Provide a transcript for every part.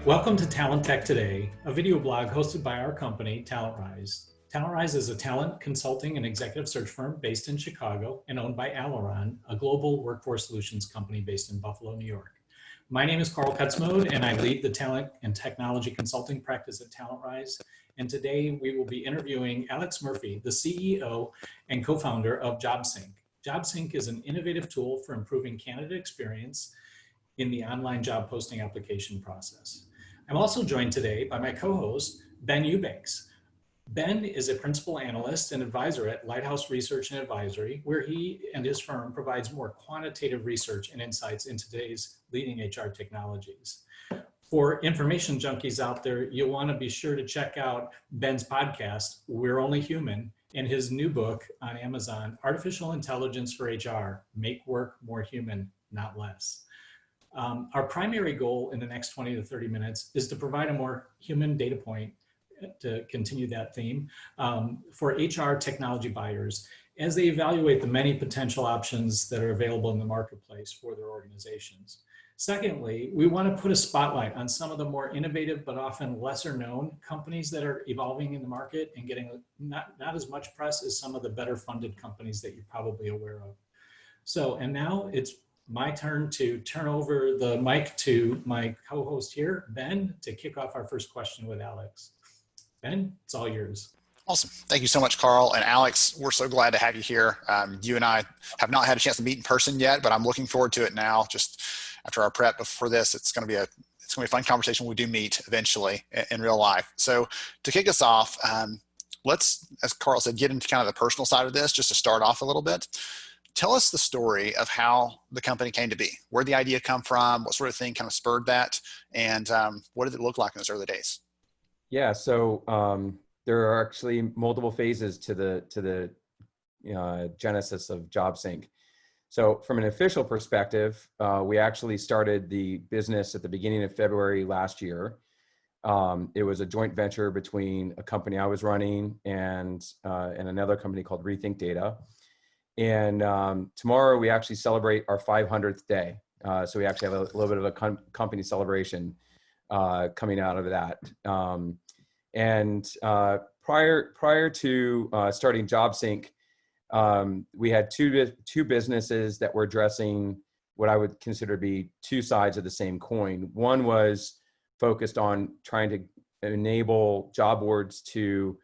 Welcome to Talent Tech Today, a video blog hosted by our company, TalentRise. TalentRise is a talent consulting and executive search firm based in Chicago and owned by Aileron, a global workforce solutions company based in Buffalo, New York. My name is Carl Kutzmode, and I lead the talent and technology consulting practice at TalentRise. And today we will be interviewing Alex Murphy, the CEO and co-founder of JobSync. JobSync is an innovative tool for improving candidate experience in the online job posting application process. I'm also joined today by my co-host, Ben Eubanks. Ben is a principal analyst and advisor at Lighthouse Research Advisory, where he and his firm provides more quantitative research and insights into today's leading HR technologies. For information junkies out there, you'll want to be sure to check out Ben's podcast, We're Only Human, and his new book on Amazon, Artificial Intelligence for HR, Make Work More Human, Not Less. Our primary goal in the next 20 to 30 minutes is to provide a more human data point to continue that theme for HR technology buyers as they evaluate the many potential options that are available in the marketplace for their organizations. Secondly, we want to put a spotlight on some of the more innovative but often lesser known companies that are evolving in the market and getting not as much press as some of the better funded companies that you're probably aware of. So, and now it's my turn to turn over the mic to my co-host here, Ben, to kick off our first question with Alex. Ben, it's all yours. Awesome. Thank you so much, Carl. And Alex, we're so glad to have you here. You and I have not had a chance to meet in person yet, but I'm looking forward to it now. Just after our prep before this, it's going to be a fun conversation when we do meet eventually in real life. So to kick us off, let's, as Carl said, get into kind of the personal side of this just to start off a little bit. Tell us the story of how the company came to be. Where did the idea come from? What sort of thing kind of spurred that? And what did it look like in those early days? Yeah, so there are actually multiple phases to the genesis of JobSync. So from an official perspective, we actually started the business at the beginning of February last year. It was a joint venture between a company I was running and another company called Rethink Data. And tomorrow we actually celebrate our 500th day. So we actually have a little bit of a company celebration coming out of that. Prior to starting JobSync, we had two businesses that were addressing what I would consider to be two sides of the same coin. One was focused on trying to enable job boards to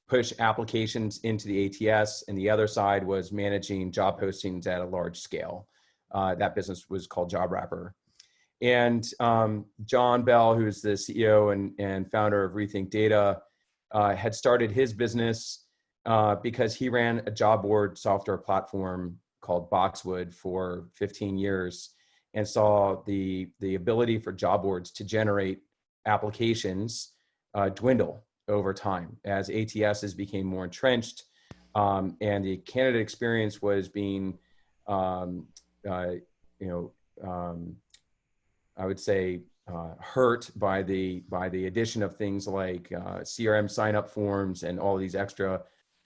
push applications into the ATS, and the other side was managing job postings at a large scale. That business was called Wrapup. And John Bell, who's the CEO and founder of Rethink Data, had started his business because he ran a job board software platform called Boxwood for 15 years and saw the ability for job boards to generate applications dwindle over time as ATSs became more entrenched, and the candidate experience was being, I would say, hurt by the addition of things like CRM sign-up forms and all these extra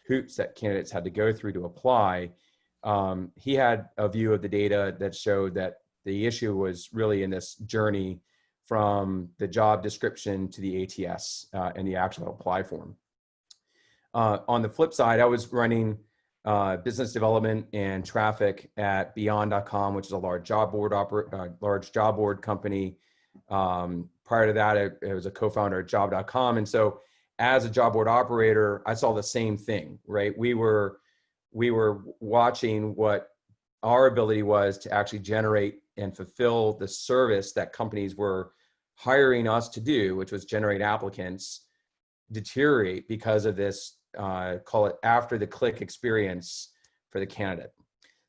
hoops that candidates had to go through to apply. He had a view of the data that showed that the issue was really in this journey from the job description to the ATS and the actual apply form. On the flip side, I was running business development and traffic at Beyond.com, which is a large job board company. Prior to that, I was a co-founder at Job.com, and so as a job board operator, I saw the same thing. Right, we were watching what our ability was to actually generate and fulfill the service that companies were hiring us to do, which was generate applicants, deteriorate because of this, call it after the click experience for the candidate.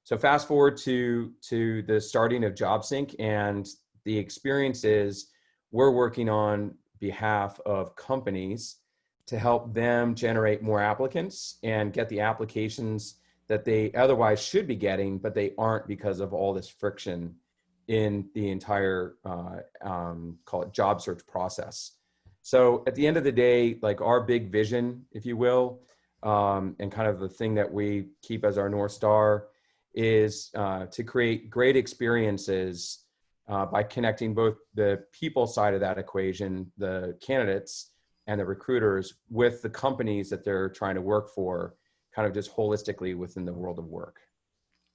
So fast forward to the starting of JobSync, and the experience is we're working on behalf of companies to help them generate more applicants and get the applications that they otherwise should be getting, but they aren't because of all this friction in the entire, call it job search process. So at the end of the day, like our big vision, if you will, and kind of the thing that we keep as our North Star is to create great experiences by connecting both the people side of that equation, the candidates and the recruiters, with the companies that they're trying to work for, kind of just holistically within the world of work.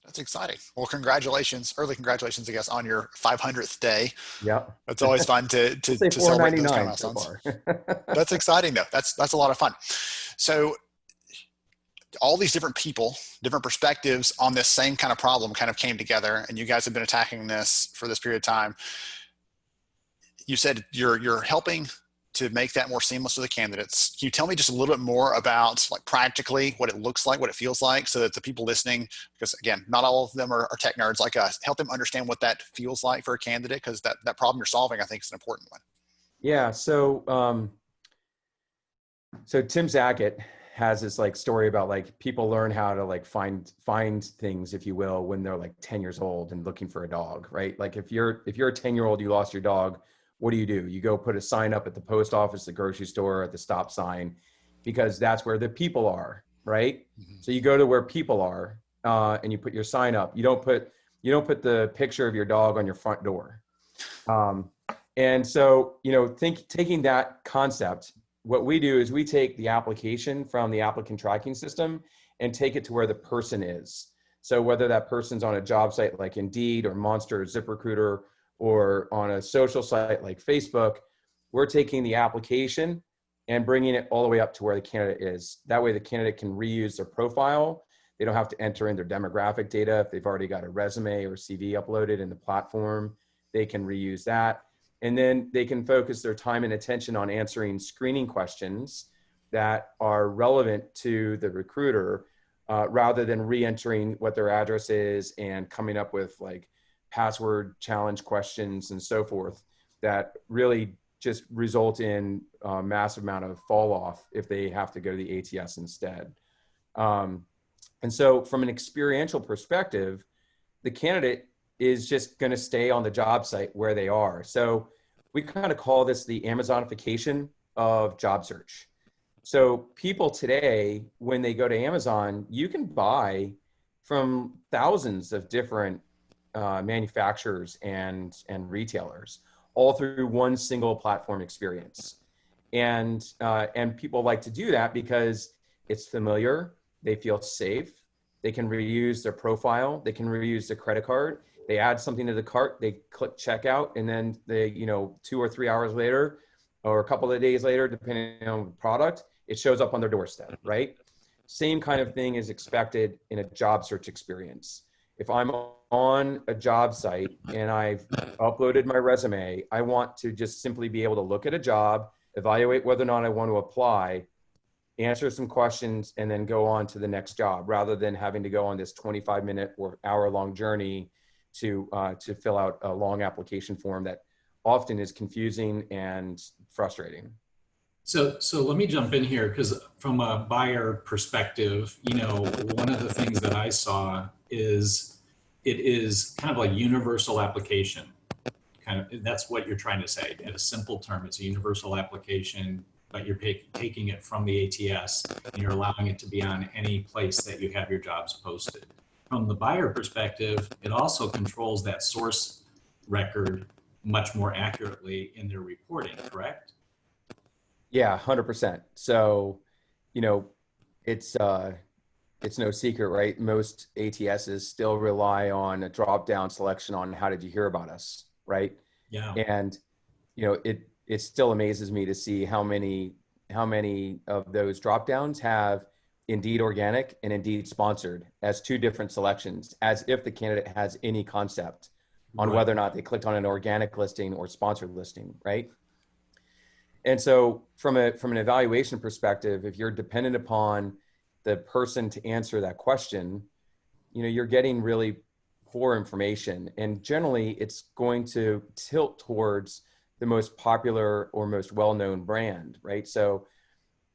That's exciting. Well, congratulations, early congratulations, I guess, on your 500th day. Yeah. It's always fun to Say celebrate those kind of so milestones. far. That's exciting though. That's a lot of fun. So all these different people, different perspectives on this same kind of problem kind of came together, and you guys have been attacking this for this period of time. You said you're helping to make that more seamless for the candidates. Can you tell me just a little bit more about, like, practically what it looks like, what it feels like, so that the people listening, because again, not all of them are tech nerds like us, help them understand what that feels like for a candidate, because that problem you're solving, I think, is an important one. Yeah. So Tim Zagat has this like story about like people learn how to like find things, if you will, when they're like 10 years old and looking for a dog, right? Like if you're a 10-year-old, you lost your dog, what do? You go put a sign up at the post office, the grocery store, at the stop sign, because that's where the people are, right? Mm-hmm. So you go to where people are, and you put your sign up. You don't put the picture of your dog on your front door. And so, taking that concept, what we do is we take the application from the applicant tracking system and take it to where the person is. So whether that person's on a job site like Indeed or Monster or ZipRecruiter, or on a social site like Facebook, we're taking the application and bringing it all the way up to where the candidate is. That way the candidate can reuse their profile. They don't have to enter in their demographic data. If they've already got a resume or CV uploaded in the platform, they can reuse that. And then they can focus their time and attention on answering screening questions that are relevant to the recruiter, rather than re-entering what their address is and coming up with like password challenge questions and so forth that really just result in a massive amount of fall off if they have to go to the ATS instead. And so from an experiential perspective, the candidate is just going to stay on the job site where they are. So we kind of call this the Amazonification of job search. So people today, when they go to Amazon, you can buy from thousands of different manufacturers and retailers, all through one single platform experience. And people like to do that because it's familiar, they feel safe, they can reuse their profile, they can reuse their credit card, they add something to the cart, they click checkout, and then they, 2 or 3 hours later, or a couple of days later, depending on the product, it shows up on their doorstep, right? Same kind of thing is expected in a job search experience. If I'm on a job site and I've uploaded my resume, I want to just simply be able to look at a job, evaluate whether or not I want to apply, answer some questions, and then go on to the next job, rather than having to go on this 25-minute or hour-long journey to fill out a long application form that often is confusing and frustrating. So let me jump in here, because from a buyer perspective, one of the things that I saw is it is kind of a universal application. That's what you're trying to say. In a simple term, it's a universal application, but you're taking it from the ATS and you're allowing it to be on any place that you have your jobs posted. From the buyer perspective, it also controls that source record much more accurately in their reporting, correct? Yeah, 100%. So, it's no secret, right? Most ATSs still rely on a drop-down selection on how did you hear about us, right? Yeah. And, it still amazes me to see how many of those drop-downs have Indeed organic and Indeed sponsored as two different selections, as if the candidate has any concept on whether or not they clicked on an organic listing or sponsored listing, right? And so from an evaluation perspective, if you're dependent upon the person to answer that question, you're getting really poor information. And generally it's going to tilt towards the most popular or most well-known brand, right? So,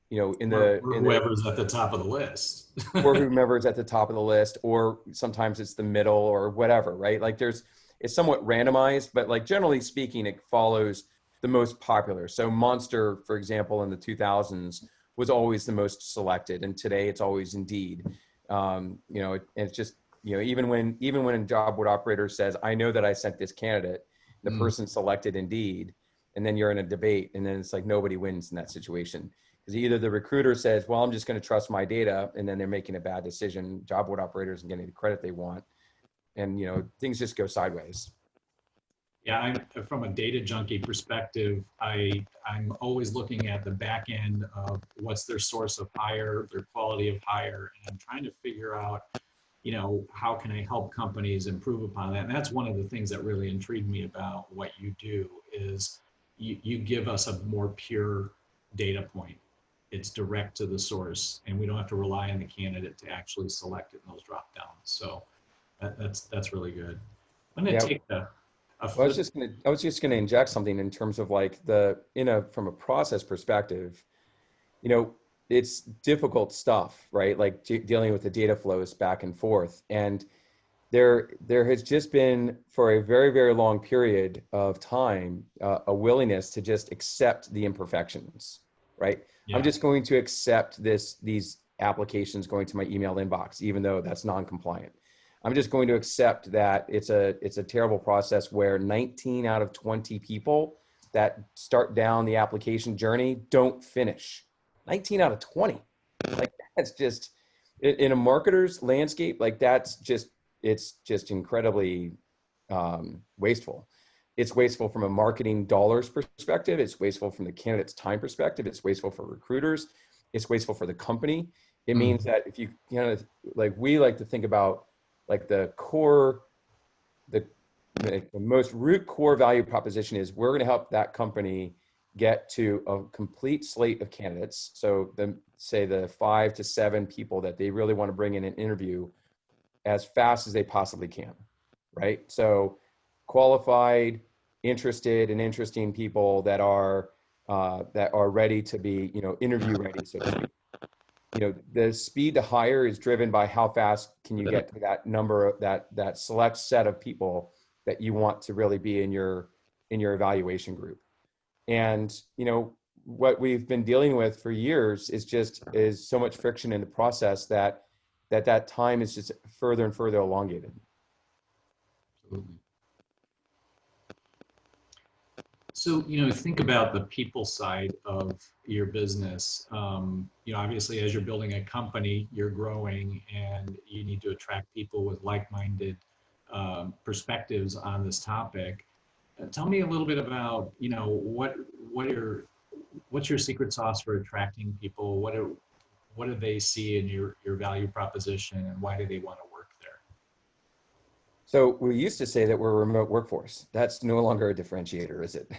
whoever's at the top of the list. Or whomever's at the top of the list, or sometimes it's the middle or whatever, right? Like it's somewhat randomized, but like generally speaking, it follows the most popular. So Monster, for example, in the 2000s was always the most selected, and today it's always Indeed. It's just, even when a job board operator says, I know that I sent this candidate, the person selected Indeed, and then you're in a debate, and then it's like nobody wins in that situation. Because either the recruiter says, well, I'm just going to trust my data, and then they're making a bad decision, job board operators and getting the credit they want. And, things just go sideways. Yeah, from a data junkie perspective, I'm always looking at the back end of what's their source of hire, their quality of hire, and I'm trying to figure out, how can I help companies improve upon that? And that's one of the things that really intrigued me about what you do is you give us a more pure data point. It's direct to the source, and we don't have to rely on the candidate to actually select it in those drop downs. So that's really good. I'm going to take I was just going to inject something in terms of like from a process perspective, it's difficult stuff, right? Like dealing with the data flows back and forth. And there has just been for a very, very long period of time, a willingness to just accept the imperfections, right? Yeah. I'm just going to accept these applications going to my email inbox, even though that's non-compliant. I'm just going to accept that it's a terrible process where 19 out of 20 people that start down the application journey don't finish. 19 out of 20. Like that's just in a marketer's landscape, like it's just incredibly wasteful. It's wasteful from a marketing dollars perspective. It's wasteful from the candidate's time perspective. It's wasteful for recruiters. It's wasteful for the company. It means that if you we like to think about like the most root core value proposition is we're going to help that company get to a complete slate of candidates. So the 5 to 7 people that they really want to bring in an interview as fast as they possibly can, right? So qualified, interested, and interesting people that are ready to be, interview ready, so to speak. The speed to hire is driven by how fast can you get to that number, that select set of people that you want to really be in your evaluation group. And, what we've been dealing with for years is so much friction in the process that time is just further and further elongated. Absolutely. So, think about the people side of your business. Obviously, as you're building a company, you're growing and you need to attract people with like-minded perspectives on this topic. Tell me a little bit about, what's your secret sauce for attracting people? What do they see in your value proposition, and why do they want to work there? So we used to say that we're a remote workforce. That's no longer a differentiator, is it?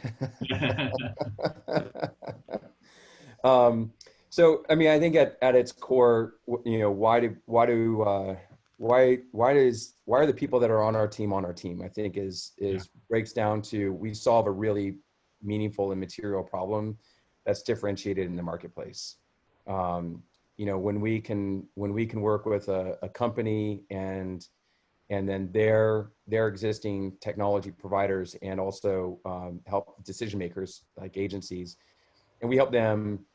So, I mean, I think at its core, why are the people that are on our team? I think breaks down to, we solve a really meaningful and material problem that's differentiated in the marketplace. When we can work with a company and then their existing technology providers and also help decision makers like agencies, and we help them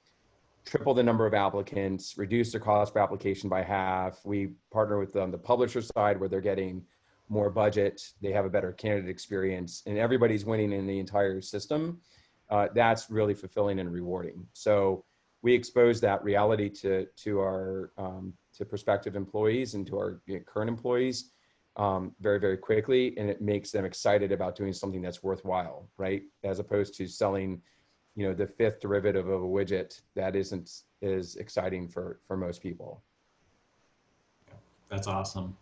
triple the number of applicants, reduce their cost per application by half. We partner with them, the publisher side, where they're getting more budget, they have a better candidate experience, and everybody's winning in the entire system. That's really fulfilling and rewarding. So we expose that reality to our to prospective employees and to our current employees very, very quickly, and it makes them excited about doing something that's worthwhile, right? As opposed to selling, the 5th derivative of a widget that isn't as exciting for most people. That's awesome.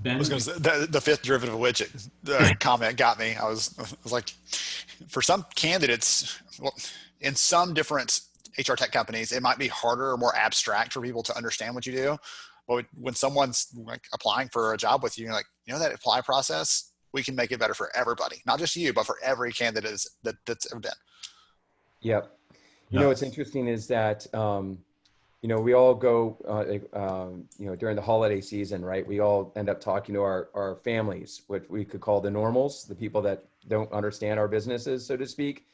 Ben? I was going to say the 5th derivative of a widget. The comment got me. I was like, for some candidates, well, in some different HR tech companies, it might be harder or more abstract for people to understand what you do. But when someone's like applying for a job with you, you're like, that apply process, we can make it better for everybody, not just you, but for every candidate that's ever been. Yep. What's interesting is that, we all go, during the holiday season, right? We all end up talking to our families, what we could call the normals, the people that don't understand our businesses, so to speak.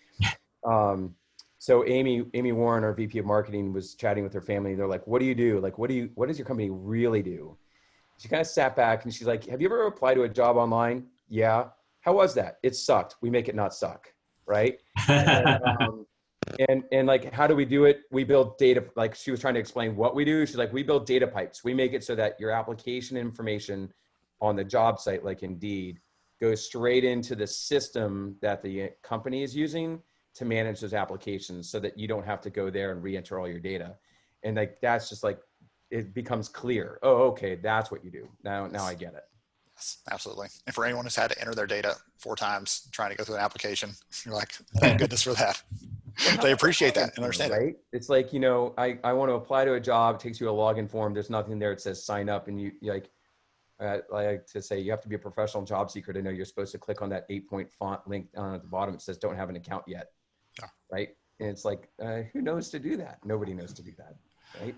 So Amy Warren, our VP of marketing, was chatting with her family. They're like, what do you do? Like, what does your company really do? She kind of sat back and she's like, have you ever applied to a job online? Yeah. how was that? It sucked. We make it not suck, right? And like, how do we do it? We build data, like she was trying to explain what we do. She's like, we build data pipes. We make it so that your application information on the job site, like Indeed, goes straight into the system that the company is using to manage those applications so that you don't have to go there and re-enter all your data. And like, that's just like, it becomes clear. Oh, okay, that's what you do. Now I get it. Yes, absolutely. And for anyone who's had to enter their data 4 times trying to go through an application, you're like, thank goodness for that. They appreciate that and understand right? it. It's like, you know, I want to apply to a job. It takes you a login form. There's nothing there. It says sign up. And you like, I like to say you have to be a professional job seeker to know you're supposed to click on that 8-point font link down at the bottom. It says don't have an account yet. Yeah. Right. And it's like, who knows to do that? Nobody knows to do that. Right.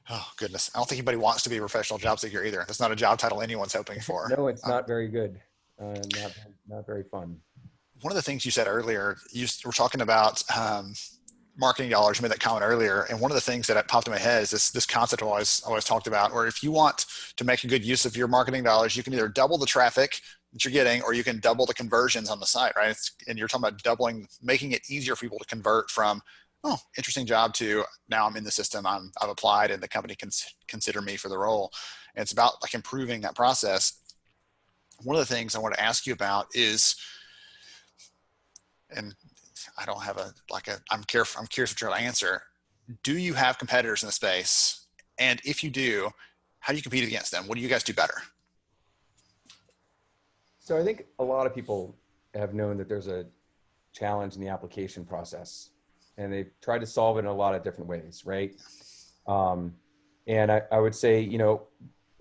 Oh, goodness. I don't think anybody wants to be a professional job seeker either. That's not a job title anyone's hoping for. No, it's not very good. Not very fun. One of the things you said earlier, you were talking about marketing dollars. You made that comment earlier. And one of the things that popped in my head is this concept I always talked about, where if you want to make a good use of your marketing dollars, you can either double the traffic that you're getting, or you can double the conversions on the site, right? And you're talking about making it easier for people to convert from, oh, interesting job, to now I'm in the system, I've applied and the company can consider me for the role. And it's about like improving that process. One of the things I want to ask you about is, and I don't have I'm curious what you're going to answer. Do you have competitors in the space? And if you do, how do you compete against them? What do you guys do better? So I think a lot of people have known that there's a challenge in the application process, and they've tried to solve it in a lot of different ways, right? And I would say, you know,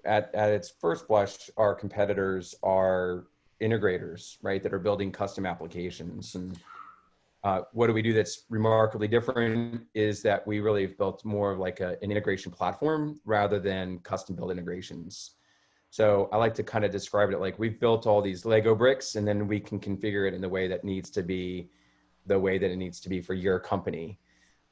at its first blush, our competitors are integrators, right, that are building custom applications. And what do we do that's remarkably different is that we really have built more of like an integration platform rather than custom built integrations. So I like to kind of describe it like we've built all these Lego bricks, and then we can configure it in the way that needs to be the way that it needs to be for your company.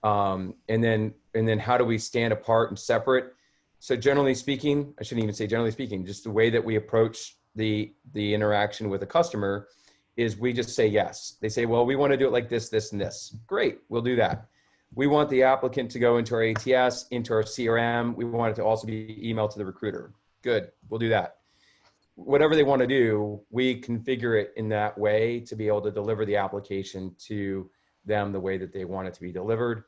And then how do we stand apart and separate? So generally speaking, I shouldn't even say generally speaking, just the way that we approach the interaction with a customer is we just say yes. They say, well, we want to do it like this, this, and this. Great, we'll do that. We want the applicant to go into our ATS, into our CRM. We want it to also be emailed to the recruiter. Good, we'll do that. Whatever they want to do, we configure it in that way to be able to deliver the application to them the way that they want it to be delivered.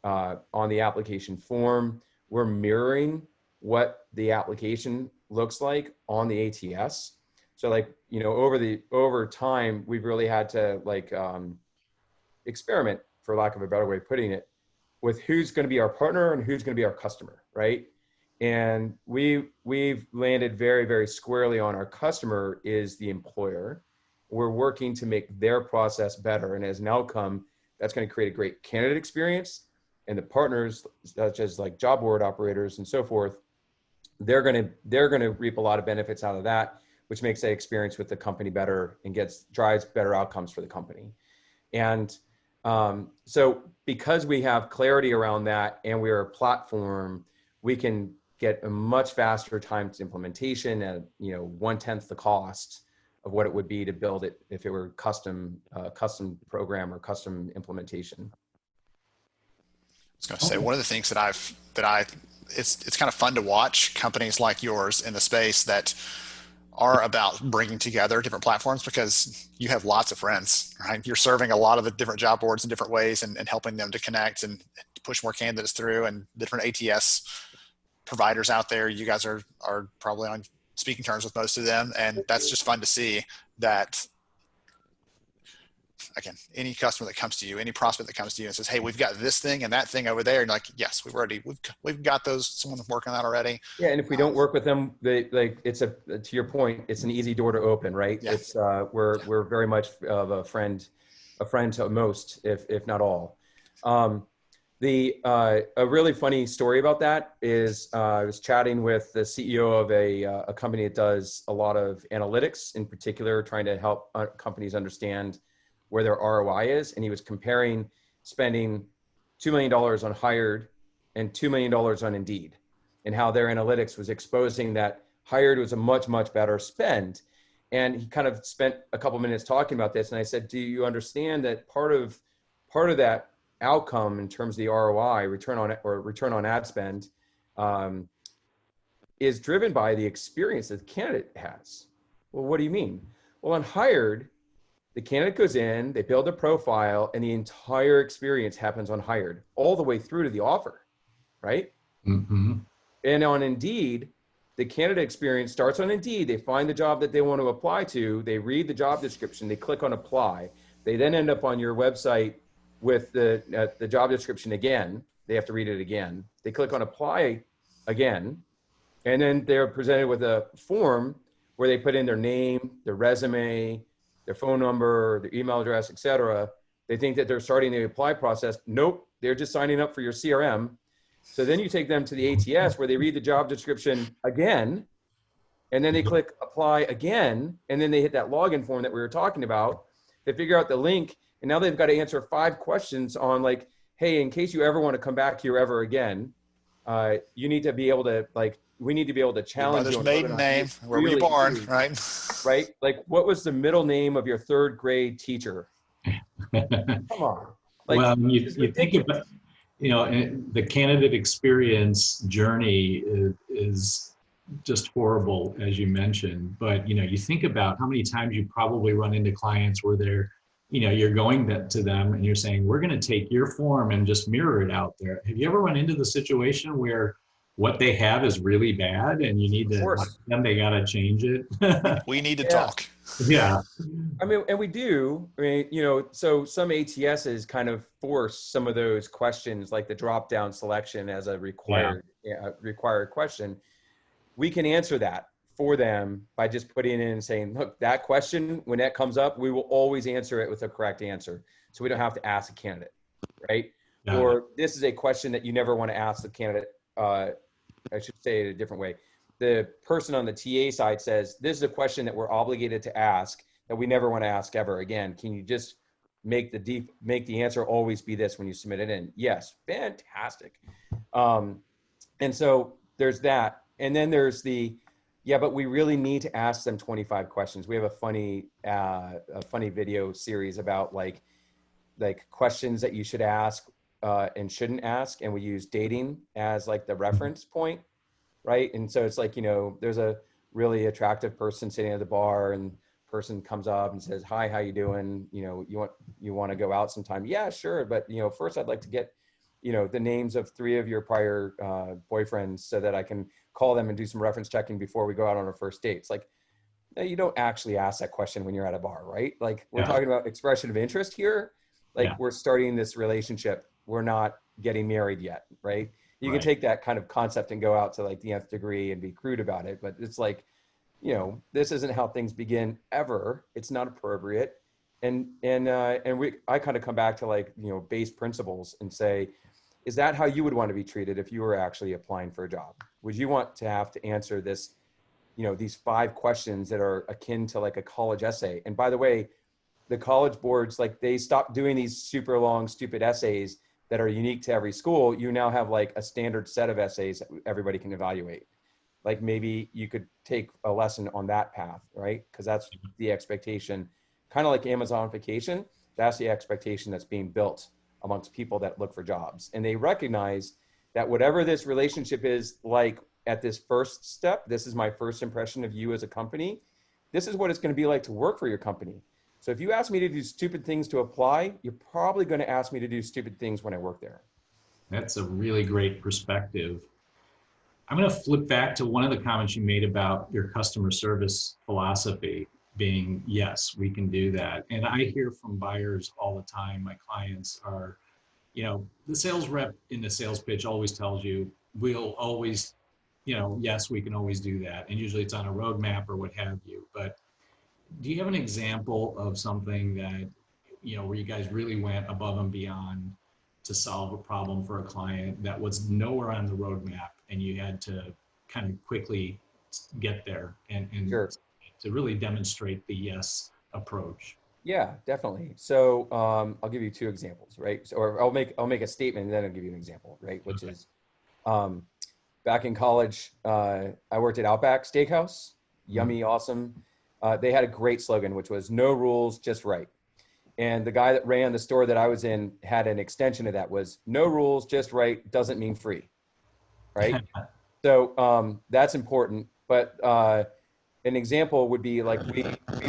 On the application form, we're mirroring what the application looks like on the ATS. So like, you know, over time, we've really had to like experiment, for lack of a better way of putting it, with who's going to be our partner and who's going to be our customer, right? And we've landed very, very squarely on our customer is the employer. We're working to make their process better. And as an outcome, that's going to create a great candidate experience. And the partners, such as like job board operators and so forth, they're going to reap a lot of benefits out of that, which makes that experience with the company better and drives better outcomes for the company. And so because we have clarity around that and we're a platform, we can get a much faster time to implementation at, you know, 1/10 the cost of what it would be to build it if it were custom program or custom implementation. I was going to say, one of the things it's kind of fun to watch companies like yours in the space that are about bringing together different platforms, because you have lots of friends, right? You're serving a lot of the different job boards in different ways and helping them to connect and push more candidates through, and different ATS providers out there. You guys are probably on speaking terms with most of them. And that's just fun to see that, again, any customer that comes to you, any prospect that comes to you and says, hey, we've got this thing and that thing over there. And like, yes, we've got those, someone's working on that already. Yeah. And if we don't work with them, to your point, it's an easy door to open, right? Yeah. It's, we're very much of a friend to most, if not all. A really funny story about that is I was chatting with the CEO of a company that does a lot of analytics, in particular, trying to help companies understand where their ROI is. And he was comparing spending $2 million on Hired and $2 million on Indeed, and how their analytics was exposing that Hired was a much, much better spend. And he kind of spent a couple minutes talking about this. And I said, do you understand that part of that outcome in terms of the ROI, return on ad spend, is driven by the experience that the candidate has? Well, what do you mean? Well, on Hired, the candidate goes in, they build a profile, and the entire experience happens on Hired, all the way through to the offer, right? Mm-hmm. And on Indeed, the candidate experience starts on Indeed. They find the job that they want to apply to. They read the job description. They click on apply. They then end up on your website with the job description again. They have to read it again. They click on apply again. And then they're presented with a form where they put in their name, their resume, their phone number, their email address, et cetera. They think that they're starting the apply process. Nope, they're just signing up for your CRM. So then you take them to the ATS where they read the job description again, and then they click apply again, and then they hit that login form that we were talking about. They figure out the link, and now they've got to answer 5 questions on like, hey, in case you ever want to come back here ever again, you need to be able to we need to be able to challenge your mother's maiden name, where were you born, right? Right? Like, what was the middle name of your 3rd grade teacher? Come on. Like, well, you think about, and the candidate experience journey is just horrible, as you mentioned. But, you think about how many times you probably run into clients where they're, you're going to them and you're saying, we're going to take your form and just mirror it out there. Have you ever run into the situation where what they have is really bad and you need to tell them they got to change it? We need to talk. Yeah. I mean, and we do. I mean, so some ATSs kind of force some of those questions, like the drop-down selection as a required question. We can answer that for them by just putting in and saying, look, that question, when that comes up, we will always answer it with a correct answer. So we don't have to ask a candidate, right? Yeah. Or this is a question that you never want to ask the candidate. I should say it a different way. The person on the TA side says, this is a question that we're obligated to ask that we never want to ask ever again. Can you just make the answer always be this when you submit it in? Yes, fantastic. And so there's that. And then there's but we really need to ask them 25 questions. We have a funny video series about like questions that you should ask and shouldn't ask. And we use dating as like the reference point. Right. And so it's like, there's a really attractive person sitting at the bar and person comes up and says, hi, how you doing? You want to go out sometime? Yeah, sure. But, first I'd like to get, the names of 3 of your prior boyfriends so that I can call them and do some reference checking before we go out on our first date. It's like, you don't actually ask that question when you're at a bar, right? Like we're talking about expression of interest here. Like we're starting this relationship. We're not getting married yet, right? You can take that kind of concept and go out to like the nth degree and be crude about it, but it's like, this isn't how things begin ever. It's not appropriate. And I kind of come back to like, base principles and say, is that how you would want to be treated if you were actually applying for a job? Would you want to have to answer this, these 5 questions that are akin to like a college essay? And by the way, the college boards, like they stopped doing these super long, stupid essays that are unique to every school. You now have like a standard set of essays that everybody can evaluate. Like maybe you could take a lesson on that path, right? Because that's the expectation, kind of like Amazonification. That's the expectation that's being built amongst people that look for jobs. And they recognize that whatever this relationship is like at this first step, this is my first impression of you as a company. This is what it's going to be like to work for your company. So if you ask me to do stupid things to apply, you're probably going to ask me to do stupid things when I work there. That's a really great perspective. I'm going to flip back to one of the comments you made about your customer service philosophy being, yes, we can do that. And I hear from buyers all the time, my clients are, the sales rep in the sales pitch always tells you, we'll always, yes, we can always do that. And usually it's on a roadmap or what have you. But do you have an example of something that, where you guys really went above and beyond to solve a problem for a client that was nowhere on the roadmap and you had to kind of quickly get there and Sure. to really demonstrate the yes approach? Yeah, definitely. So I'll give you 2 examples, right? Or I'll make a statement and then I'll give you an example, right? Which is back in college, I worked at Outback Steakhouse, yummy, awesome. they had a great slogan, which was no rules, just right. And the guy that ran the store that I was in had an extension of that, was no rules, just right, doesn't mean free, right? So that's important. But an example would be like we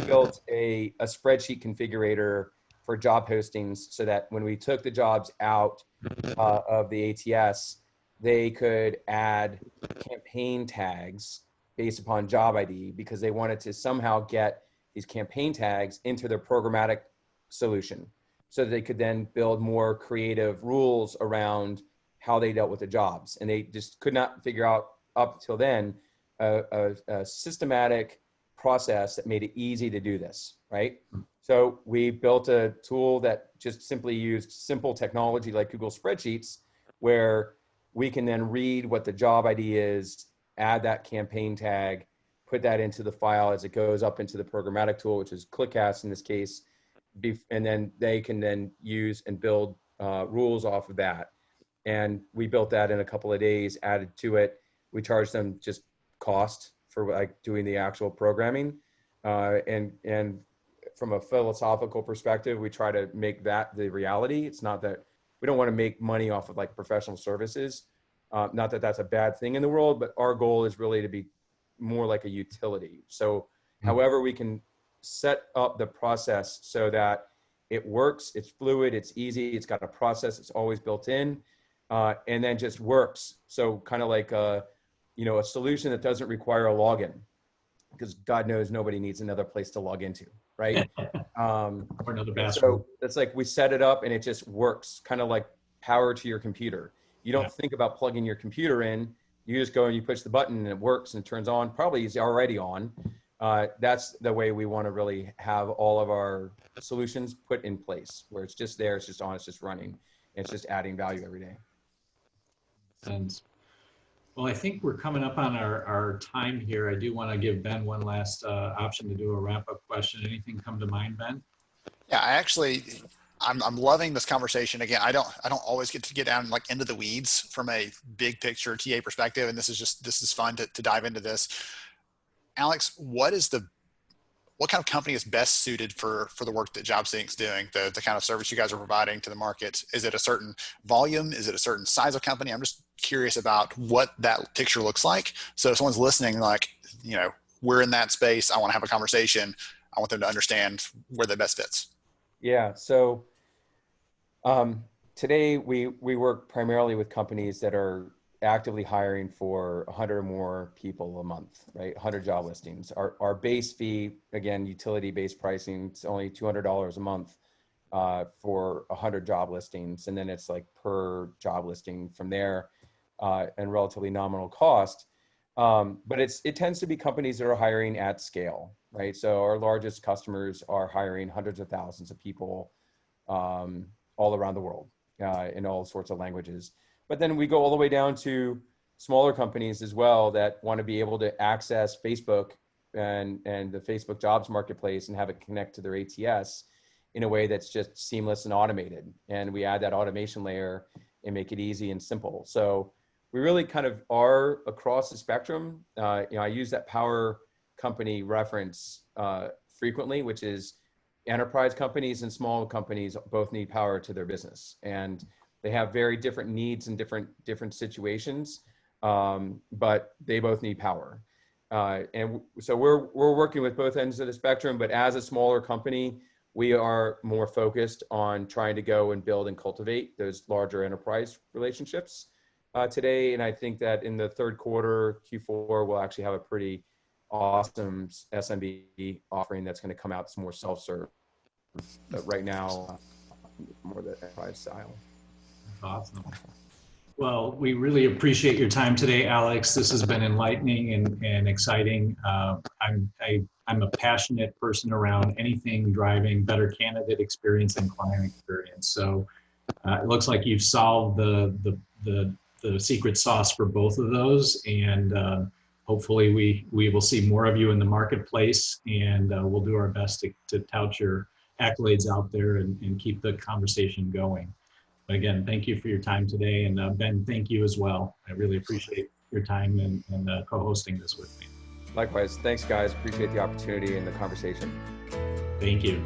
built a spreadsheet configurator for job postings so that when we took the jobs out of the ATS, they could add campaign tags based upon job ID, because they wanted to somehow get these campaign tags into their programmatic solution so that they could then build more creative rules around how they dealt with the jobs. And they just could not figure out up till then a systematic process that made it easy to do this, right? So we built a tool that just simply used simple technology like Google Spreadsheets, where we can then read what the job ID is, add that campaign tag, put that into the file as it goes up into the programmatic tool, which is ClickCast in this case, and then they can then use and build rules off of that. And we built that in a couple of days, added to it. We charged them just cost for like doing the actual programming. And from a philosophical perspective, we try to make that the reality. It's not that we don't want to make money off of like professional services. Not that that's a bad thing in the world, but our goal is really to be more like a utility. So however we can set up the process so that it works, it's fluid, it's easy, it's got a process, it's always built in, and then just works. So kind of like a solution that doesn't require a login, because God knows nobody needs another place to log into, right? Or another bathroom. So it's like we set it up and it just works, kind of like power to your computer. You don't think about plugging your computer in. You just go and you push the button and it works and turns on. Probably is already on. That's the way we want to really have all of our solutions put in place, where it's just there, it's just on, it's just running, and it's just adding value every day. And well, I think we're coming up on our time here. I do want to give Ben one last option to do a wrap-up question. Anything come to mind, Ben? Yeah, I'm loving this conversation. Again, I don't always get to get down like into the weeds from a big picture TA perspective, and this is fun to dive into this. Alex, what kind of company is best suited for the work that JobSync's doing, the kind of service you guys are providing to the market? Is it a certain volume? Is it a certain size of company? I'm just curious about what that picture looks like. So if someone's listening, like, we're in that space, I want to have a conversation, I want them to understand where that best fits. Yeah. So today we work primarily with companies that are actively hiring for 100 or more people a month, right? 100 job listings. Our base fee, again, utility-based pricing, it's only $200 a month for 100 job listings. And then it's like per job listing from there, and relatively nominal cost. But it tends to be companies that are hiring at scale, right? So our largest customers are hiring hundreds of thousands of people all around the world in all sorts of languages. But then we go all the way down to smaller companies as well that want to be able to access Facebook and the Facebook jobs marketplace and have it connect to their ATS in a way that's just seamless and automated. And we add that automation layer and make it easy and simple. So we really kind of are across the spectrum. I use that power company reference frequently, which is enterprise companies and small companies both need power to their business. And they have very different needs in different situations, but they both need power. And so we're working with both ends of the spectrum, but as a smaller company, we are more focused on trying to go and build and cultivate those larger enterprise relationships today. And I think that in the third quarter, Q4, we'll actually have a pretty awesome SMB offering that's going to come out. It's more self-serve, but right now, more the enterprise style. Awesome. Well, we really appreciate your time today, Alex. This has been enlightening and exciting. I'm a passionate person around anything driving better candidate experience and client experience. So it looks like you've solved the secret sauce for both of those, and hopefully we will see more of you in the marketplace, and we'll do our best to tout your accolades out there and keep the conversation going. But again, thank you for your time today. And Ben, thank you as well. I really appreciate your time and co-hosting this with me. Likewise. Thanks, guys. Appreciate the opportunity and the conversation. Thank you.